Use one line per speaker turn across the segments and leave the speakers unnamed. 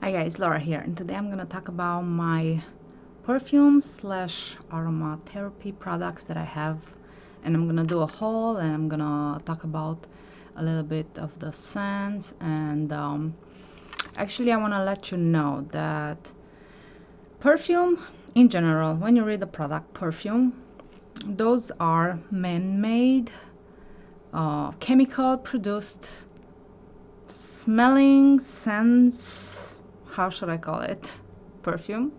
Hi guys, Laura here, and today I'm gonna talk about my perfume slash aromatherapy products that I have, and I'm gonna do a haul, and I'm gonna talk about a little bit of the scents. And actually I want to let you know that perfume in general, when you read the product perfume, those are man-made, chemical produced smelling scents, how should I call it, perfume.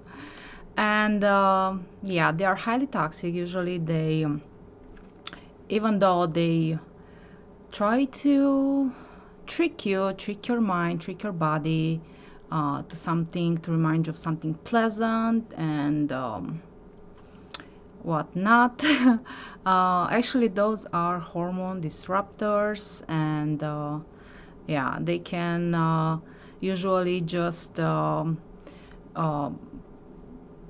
And yeah, they are highly toxic. Usually they even though they try to trick your mind, trick your body to something, to remind you of something pleasant and whatnot. Actually those are hormone disruptors, and yeah, they can usually just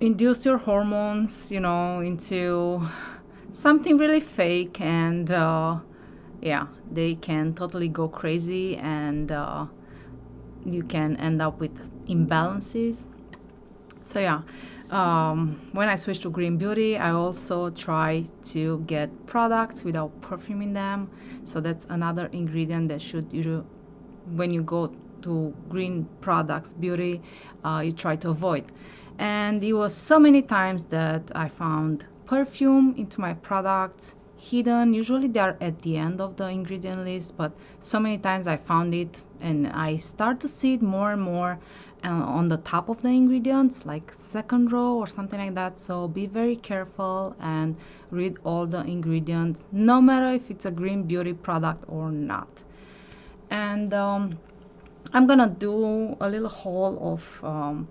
induce your hormones, you know, into something really fake, and yeah, they can totally go crazy, and you can end up with imbalances. So yeah, when I switched to green beauty, I also try to get products without perfume in them. So that's another ingredient that when you go to green products beauty, you try to avoid. And it was so many times that I found perfume into my products hidden. Usually they are at the end of the ingredient list, but so many times I found it, and I start to see it more and more on the top of the ingredients, like second row or something like that. So be very careful and read all the ingredients, no matter if it's a green beauty product or not. And I'm gonna do a little haul of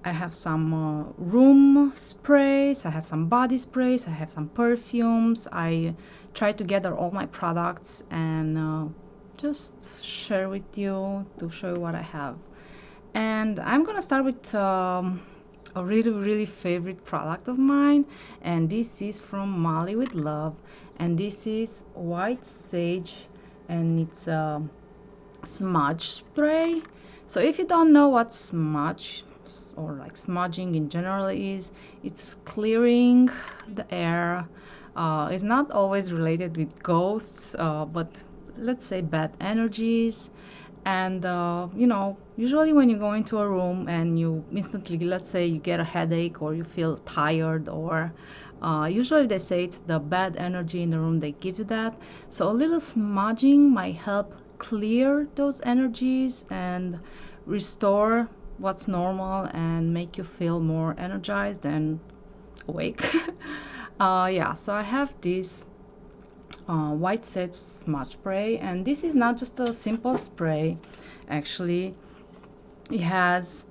I have some room sprays, I have some body sprays, I have some perfumes. I try to gather all my products and just share with you to show you what I have. And I'm gonna start with a really favorite product of mine, and this is from Molly with Love, and this is white sage, and it's a smudge spray. So if you don't know what smudge or like smudging in general is, it's clearing the air. It's not always related with ghosts, but let's say bad energies. And you know, usually when you go into a room and you instantly, let's say you get a headache or you feel tired, or usually they say it's the bad energy in the room that gives you that. So a little smudging might help clear those energies and restore what's normal and make you feel more energized and awake. Yeah, so I have this white sage smudge spray, and this is not just a simple spray. Actually, it has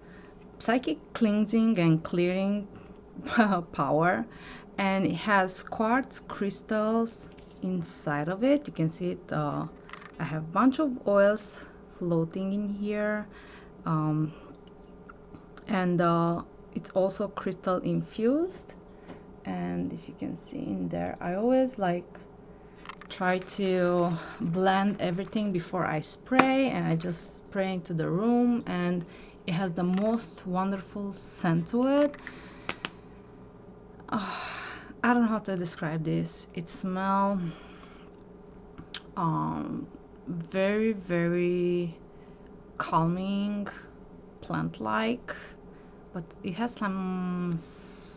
psychic cleansing and clearing power, and it has quartz crystals inside of it. You can see it. I have a bunch of oils floating in here, and it's also crystal infused. And if you can see in there, I always like try to blend everything before I spray, and I just spray into the room, and it has the most wonderful scent to it. I don't know how to describe this. It smells very calming, plant-like, but it has some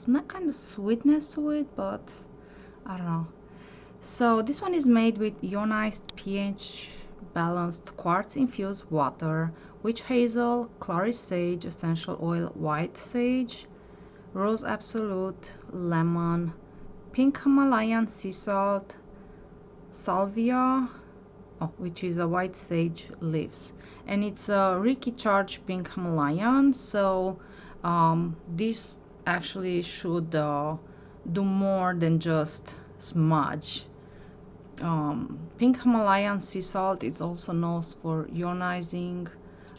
not kind of sweetness to it, but I don't know. So this one is made with ionized pH balanced quartz infused water, witch hazel, Clary Sage essential oil, white sage, rose absolute, lemon, pink Himalayan sea salt, salvia, which is a white sage leaves, and it's a Reiki charged pink Himalayan. So this actually should do more than just smudge. Pink Himalayan sea salt is also known for ionizing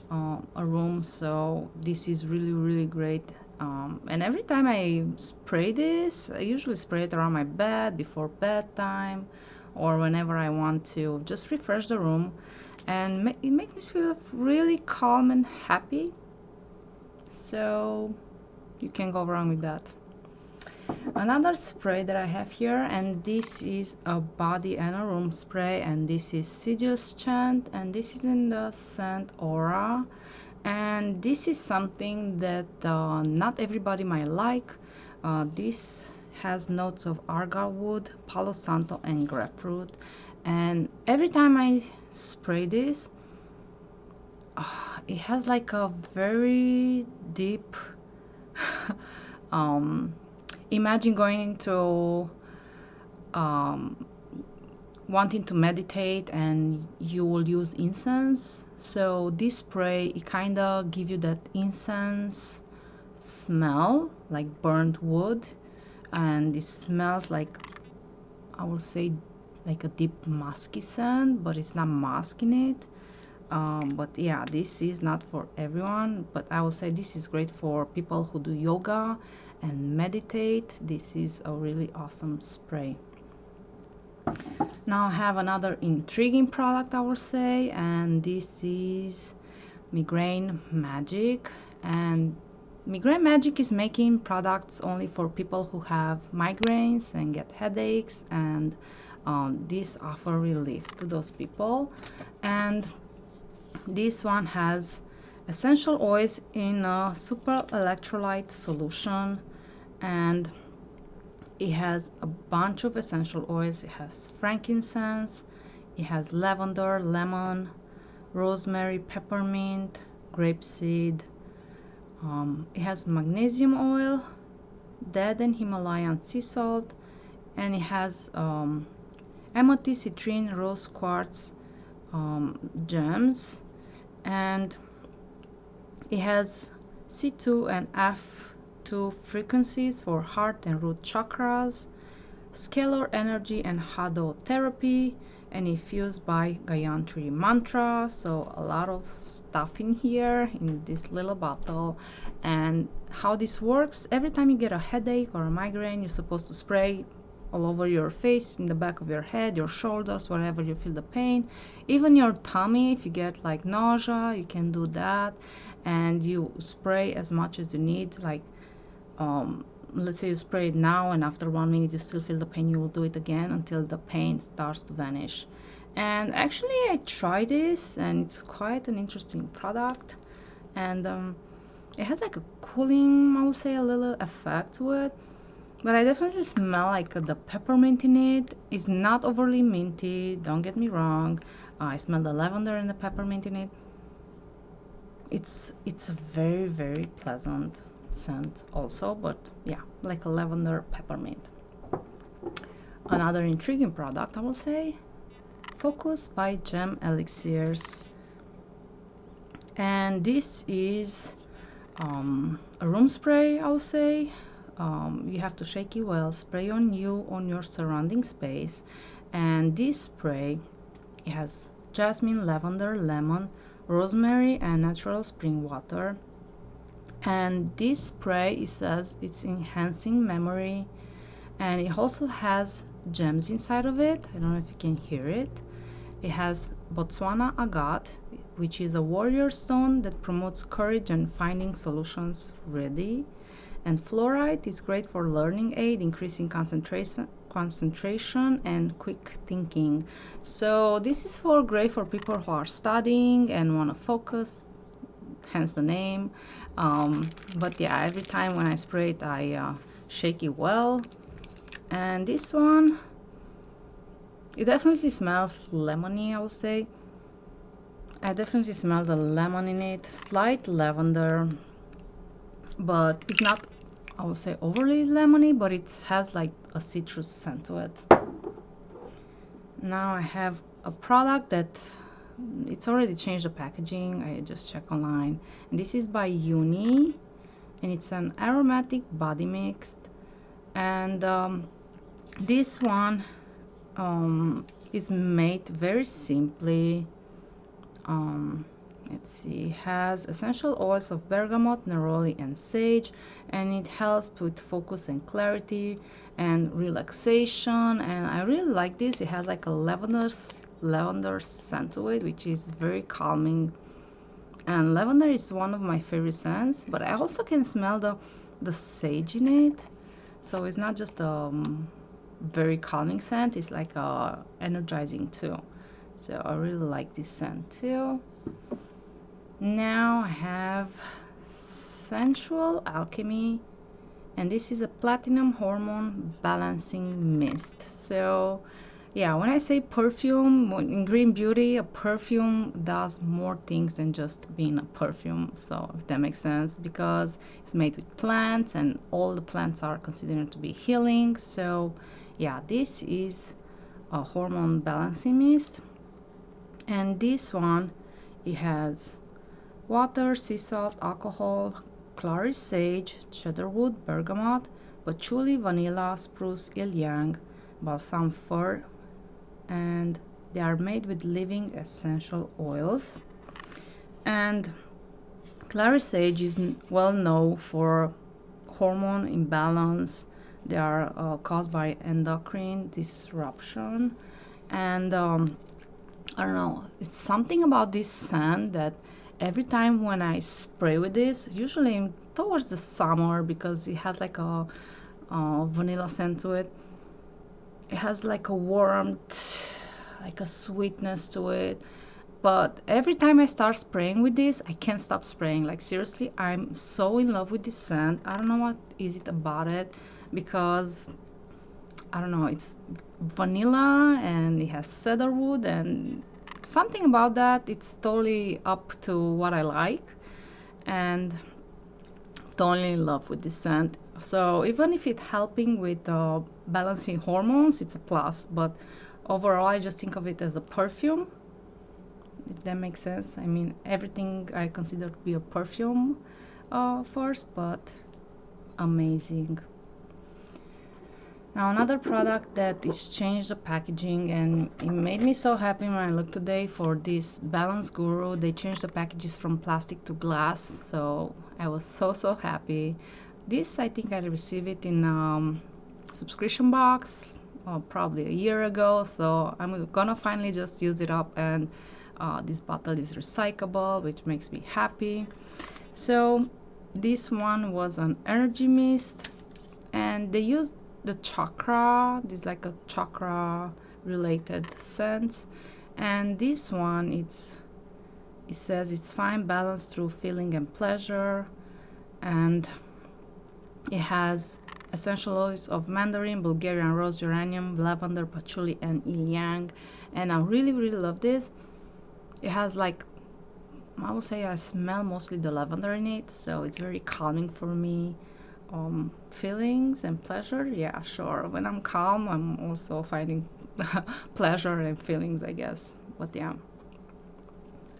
a room, so this is really great. And every time I spray this, I usually spray it around my bed before bedtime, or whenever I want to just refresh the room, and it makes me feel really calm and happy. so you can't go wrong with that. Another spray that I have here, and this is a body and a room spray, and this is CJs Chant, and this is in the scent Aura, and this is something that not everybody might like. This has notes of argan wood, palo santo, and grapefruit, and every time I spray this, it has like a very deep imagine going into wanting to meditate and you will use incense. So this spray, it kind of give you that incense smell, like burnt wood, and it smells like, I will say, like a deep musky scent, but it's not musk in it. But yeah, this is not for everyone, but I will say this is great for people who do yoga and meditate. This is a really awesome spray. Now I have another intriguing product, I will say, and this is Migraine Magic. And Migraine Magic is making products only for people who have migraines and get headaches, and these offer relief to those people. And this one has essential oils in a super electrolyte solution, and it has a bunch of essential oils. It has frankincense, it has lavender, lemon, rosemary, peppermint, grapeseed. It has magnesium oil, dead and Himalayan sea salt, and it has amethyst, citrine, rose quartz gems, and it has C2 and F2 frequencies for heart and root chakras, scalar energy and hado therapy, and infused by Gayatri mantra. So a lot of stuff in here in this little bottle. And how this works, every time you get a headache or a migraine, you're supposed to spray all over your face, in the back of your head, your shoulders, wherever you feel the pain, even your tummy. If you get like nausea, you can do that, and you spray as much as you need. Like let's say you spray it now, and after 1 minute you still feel the pain, you will do it again until the pain starts to vanish. And actually I tried this, and it's quite an interesting product, and it has like a cooling, I would say, a little effect to it. But I definitely smell like the peppermint in it. It's not overly minty, don't get me wrong. I smell the lavender and the peppermint in it. It's a very, very pleasant scent also, but yeah, like a lavender peppermint. Another intriguing product, I will say, Focus by Gem Elixirs. And this is a room spray, I will say. You have to shake it well, spray on your surrounding space. And this spray, it has jasmine, lavender, lemon, rosemary, and natural spring water. And this spray, it says it's enhancing memory, and it also has gems inside of it. I don't know if you can hear it. It has Botswana agate, which is a warrior stone that promotes courage and finding solutions ready. And fluorite is great for learning aid, increasing concentration and quick thinking. So this is great for people who are studying and want to focus, hence the name. But yeah, every time when I spray it, I shake it well. And this one, it definitely smells lemony, I would say. I definitely smell the lemon in it, slight lavender, but it's not, I would say, overly lemony, but it has like a citrus scent to it. Now I have a product that it's already changed the packaging. I just checked online, and this is by Uni, and it's an aromatic body mix. And this one is made very simply. Let's see, it has essential oils of bergamot, neroli, and sage, and it helps with focus and clarity and relaxation. And I really like this. It has like a lavender scent to it, which is very calming And lavender is one of my favorite scents, but I also can smell the sage in it. So it's not just very calming scent, it's like energizing too. So I really like this scent too. Now I have Sensual Alchemy, and this is a platinum hormone balancing mist. So yeah, when I say perfume, in Green Beauty, a perfume does more things than just being a perfume. So if that makes sense, because it's made with plants and all the plants are considered to be healing. So yeah, this is a hormone balancing mist. And this one, it has water, sea salt, alcohol, Clary Sage, cedarwood, bergamot, patchouli, vanilla, spruce, ylang, balsam fir, and they are made with living essential oils. And Clary Sage is well known for hormone imbalance. They are caused by endocrine disruption, and I don't know, it's something about this scent that every time when I spray with this, usually towards the summer, because it has like a vanilla scent to it, it has like a warmth, like a sweetness to it. But every time I start spraying with this, I can't stop spraying. Like seriously, I'm so in love with this scent. I don't know what is it about it, because I don't know, it's vanilla and it has cedarwood and something about that. It's totally up to what I like, and totally in love with this scent. So even if it's helping with balancing hormones, it's a plus. But overall, I just think of it as a perfume, if that makes sense. I mean, everything I consider to be a perfume first, but amazing. Now another product that is changed the packaging, and it made me so happy when I looked today for this Balance Guru. They changed the packages from plastic to glass, so I was so happy. This, I think I received it in subscription box probably a year ago, so I'm gonna finally just use it up, and this bottle is recyclable, which makes me happy. So this one was an energy mist, and they used the chakra, this like a chakra related scent. And this one, it says it's fine balance through feeling and pleasure, and it has essential oils of mandarin, Bulgarian rose, geranium, lavender, patchouli, and ylang. And I really love this. It has like, I would say I smell mostly the lavender in it, so it's very calming for me. Feelings and pleasure, yeah, sure. When I'm calm, I'm also finding pleasure and feelings, I guess. But yeah,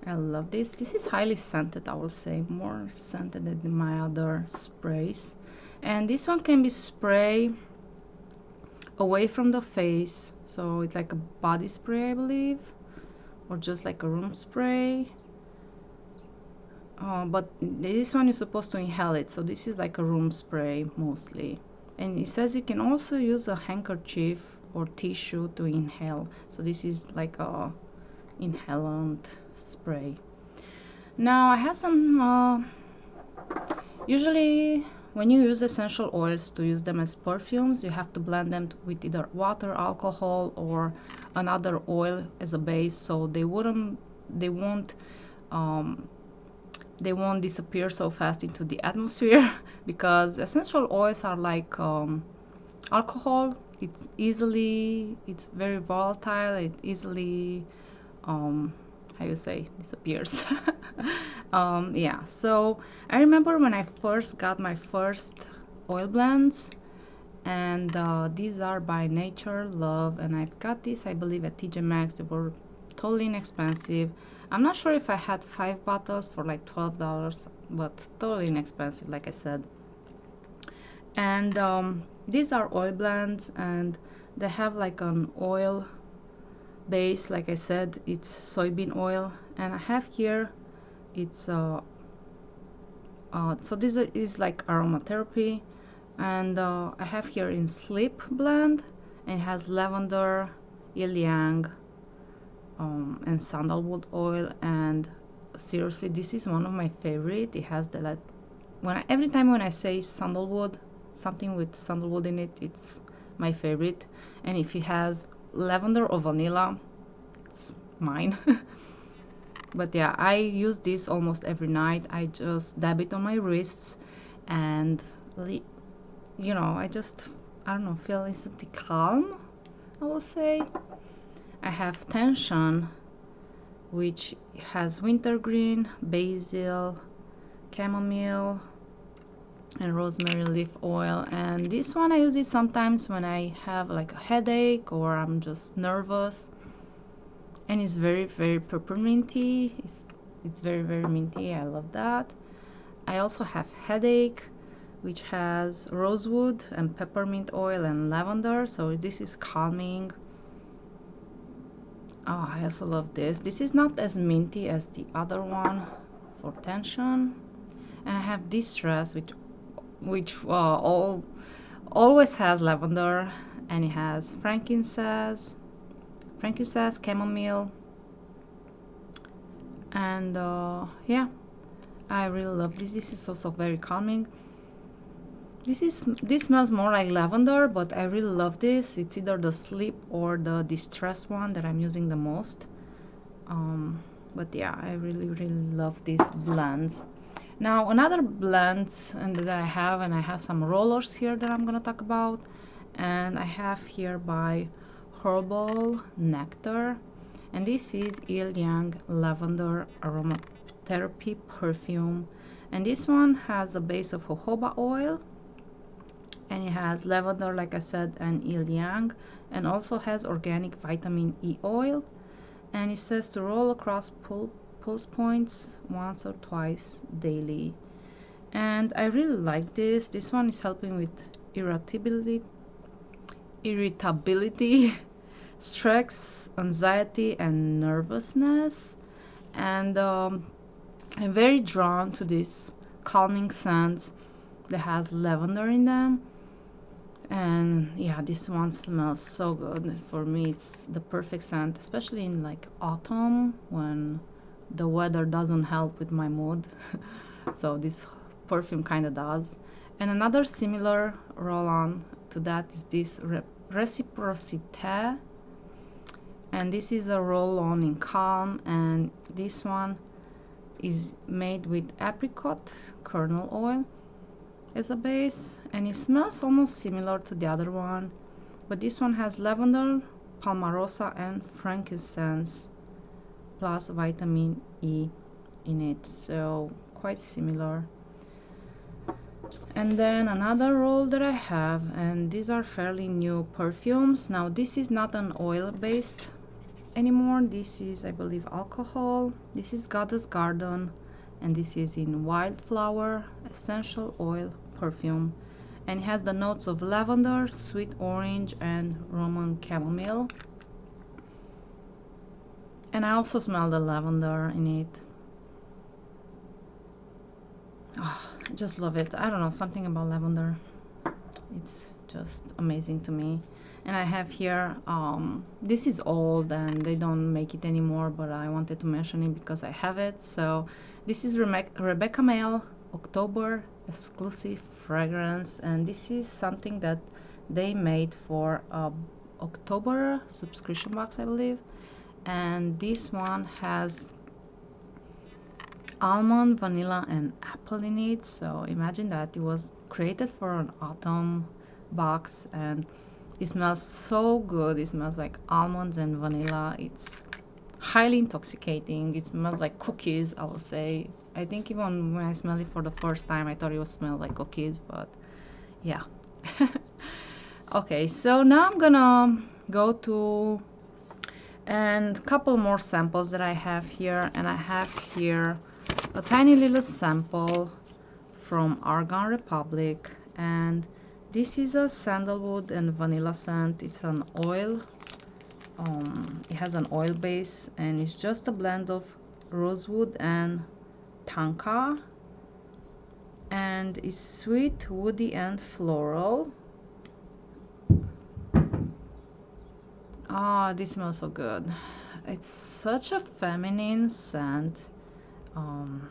I love this. This is highly scented, I will say, more scented than my other sprays. And this one can be sprayed away from the face, so it's like a body spray, I believe, or just like a room spray. But this one is supposed to inhale it, so this is like a room spray mostly. And it says you can also use a handkerchief or tissue to inhale, so this is like a inhalant spray. Now I have some usually when you use essential oils to use them as perfumes, you have to blend them with either water, alcohol, or another oil as a base, so they won't disappear so fast into the atmosphere because essential oils are like alcohol. It's very volatile. It easily how you say, disappears. Yeah, so I remember when I first got my first oil blends, and these are by Nature Love, and I got this, I believe, at TJ Maxx. They were totally inexpensive. I'm not sure if I had 5 bottles for like $12, but totally inexpensive, like I said. And these are oil blends, and they have like an oil base. Like I said, it's soybean oil, and I have here, it's so this is like aromatherapy, and I have here in Sleep blend, and it has lavender, ylang, and sandalwood oil, and seriously, this is one of my favorite. It has the like every time when I say sandalwood, something with sandalwood in it, it's my favorite. And if it has lavender or vanilla, it's mine. But yeah, I use this almost every night. I just dab it on my wrists, and you know, I don't know, feel instantly calm, I will say. I have tension, which has wintergreen, basil, chamomile, and rosemary leaf oil. And this one I use it sometimes when I have like a headache or I'm just nervous. And it's very, very pepperminty. It's very, very minty. I love that. I also have headache, which has rosewood and peppermint oil and lavender. So this is calming. Oh, I also love this. This is not as minty as the other one for tension. And I have distress, which always has lavender, and it has frankincense, chamomile, and yeah, I really love this. This is also very calming. This smells more like lavender, but I really love this. It's either the sleep or the distress one that I'm using the most. But yeah, I really, really love these blends. Now another blend that I have, and I have some rollers here that I'm gonna talk about, and I have here by Herbal Nectar, and this is Il Yang Lavender Aromatherapy perfume, and this one has a base of jojoba oil, and it has lavender, like I said, and Il Yang, and also has organic vitamin E oil, and it says to roll across pulse points once or twice daily. And I really like this. This one is helping with irritability, stress, anxiety, and nervousness. And I'm very drawn to this calming scents that has lavender in them. And yeah, this one smells so good. For me, it's the perfect scent, especially in like autumn when the weather doesn't help with my mood. So this perfume kind of does. And another similar roll-on to that is this Reciprocité, and this is a roll-on in calm, and this one is made with apricot kernel oil as a base, and it smells almost similar to the other one, but this one has lavender, palmarosa, and frankincense plus vitamin E in it, so quite similar. And then another roll that I have, and these are fairly new perfumes. Now this is not an oil based anymore. This is, I believe, alcohol. This is Goddess Garden, and this is in wildflower essential oil perfume, and it has the notes of lavender, sweet orange, and Roman chamomile. And I also smell the lavender in it. Oh, I just love it. I don't know, something about lavender. It's just amazing to me. And I have here, this is old and they don't make it anymore, but I wanted to mention it because I have it. So this is Rebecca Mail October exclusive fragrance, and this is something that they made for October subscription box, I believe. And this one has almond, vanilla, and apple in it. So imagine that it was created for an autumn box, and it smells so good. It smells like almonds and vanilla. It's highly intoxicating. It smells like cookies, I will say. I think even when I smelled it for the first time, I thought it would smell like cookies, but yeah. Okay, so now I'm gonna go to and a couple more samples that I have here, and I have here a tiny little sample from Argan Republic, and this is a sandalwood and vanilla scent. It's an oil. It has an oil base, and it's just a blend of rosewood and tonka, and it's sweet, woody, and floral. Ah, this smells so good. It's such a feminine scent. um,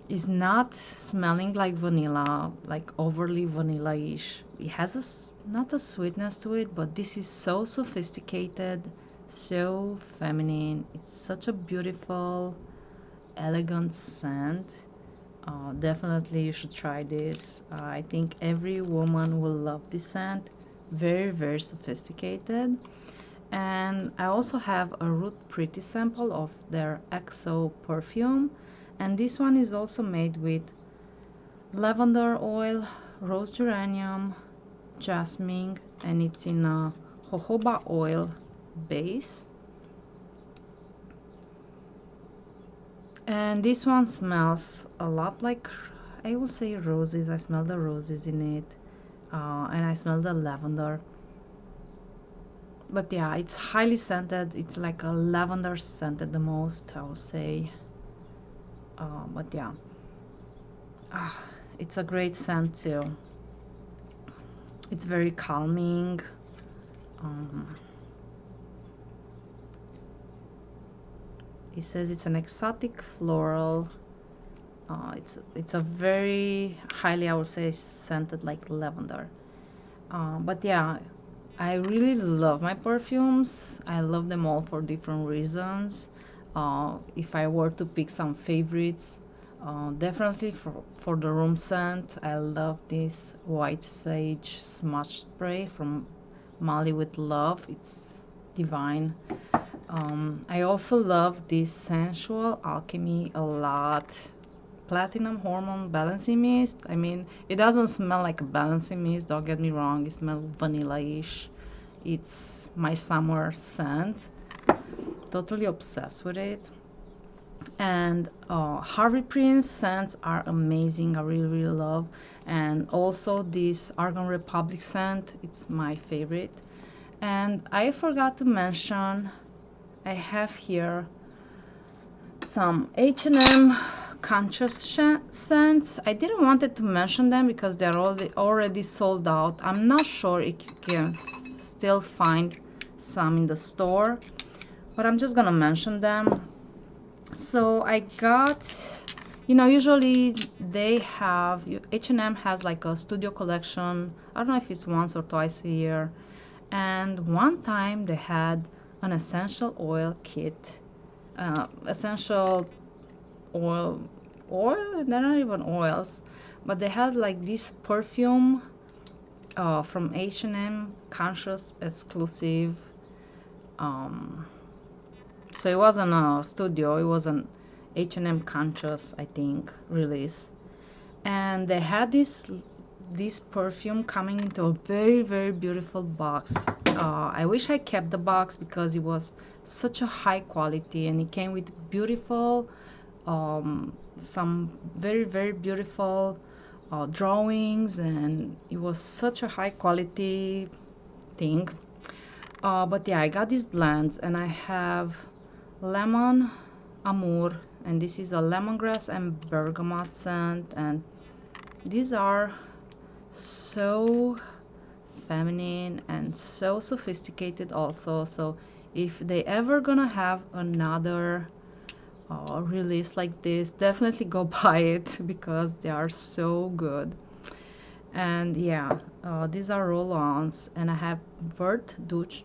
is not smelling like vanilla, like overly vanilla-ish. It has not a sweetness to it, but this is so sophisticated, so feminine. It's such a beautiful, elegant scent. Definitely you should try this. I think every woman will love this scent. Very, very sophisticated. And I also have a Root Pretty sample of their XO perfume, and this one is also made with lavender oil, rose geranium, jasmine, and it's in a jojoba oil base. And this one smells a lot like, I will say, roses. I smell the roses in it, and I smell the lavender. But yeah, it's highly scented. It's like a lavender scented the most, I would say. But yeah, it's a great scent too. It's very calming. It says it's an exotic floral. It's a very highly, I would say, scented like lavender. But yeah, I really love my perfumes. I love them all for different reasons. If I were to pick some favorites, definitely for the room scent, I love this White Sage Smudge Spray from Mali with Love. It's divine. I also love this Sensual Alchemy a lot. Platinum Hormone Balancing Mist. I mean, it doesn't smell like a balancing mist, don't get me wrong. It smells vanilla-ish. It's my summer scent. Totally obsessed with it. And Harvey Prince scents are amazing. I really, really love. And also this Argan Republic scent. It's my favorite. And I forgot to mention, I have here some H&M conscious scents. I didn't want to mention them because they're already sold out. I'm not sure if you can still find some in the store, but I'm just gonna mention them. So I got, usually they have, H&M has like a studio collection. I don't know if it's once or twice a year. And one time they had an essential oil kit. Essential oil, they're not even oils, but they had like this perfume from H&M, conscious exclusive. So it wasn't a studio, it was an H&M conscious, I think, release. And they had this perfume coming into a very, very beautiful box. I wish I kept the box because it was such a high quality, and it came with beautiful, some very, very beautiful drawings, and it was such a high quality thing. But yeah, I got these blends, and I have Lemon Amour, and this is a lemongrass and bergamot scent, and these are so feminine and so sophisticated also. So if they ever gonna have another release like this, definitely go buy it because they are so good. And yeah, these are roll-ons, and I have Vert Douche,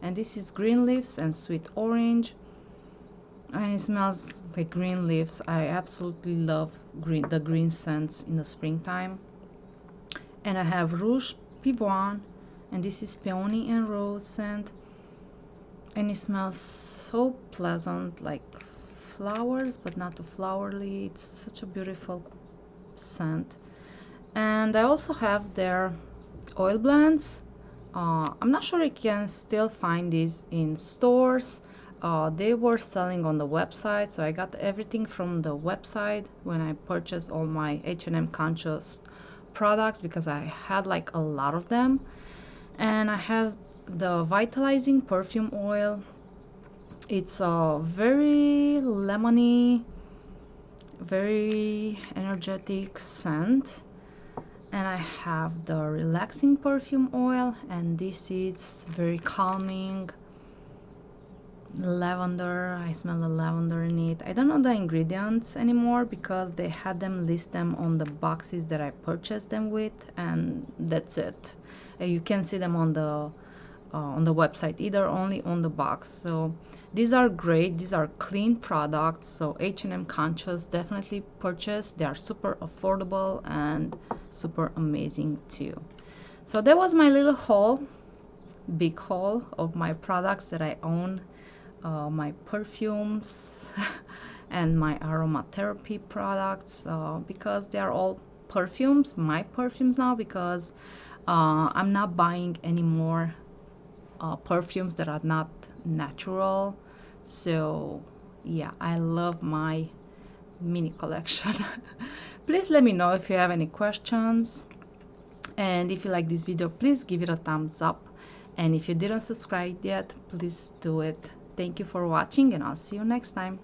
and this is green leaves and sweet orange, and it smells like green leaves. I absolutely love the green scents in the springtime. And I have Rouge Pivoine, and this is peony and rose scent, and it smells so pleasant, like flowers, but not too flowery. It's such a beautiful scent. And I also have their oil blends. I'm not sure you can still find these in stores. They were selling on the website, so I got everything from the website when I purchased all my H&M conscious products because I had like a lot of them. And I have the vitalizing perfume oil. It's a very lemony, very energetic scent. And I have the relaxing perfume oil, and this is very calming, lavender. I smell the lavender in it. I don't know the ingredients anymore because they had them list them on the boxes that I purchased them with, and that's it. You can see them on the website, either only on the box. So these are great. These are clean products, so H&M conscious, definitely purchase. They are super affordable and super amazing too. So that was my little haul, big haul of my products that I own, my perfumes and my aromatherapy products, because they are all perfumes, my perfumes now, because I'm not buying any more perfumes that are not natural. So yeah, I love my mini collection. Please let me know if you have any questions, and if you like this video, please give it a thumbs up, and if you didn't subscribe yet, please do it. Thank you for watching, and I'll see you next time.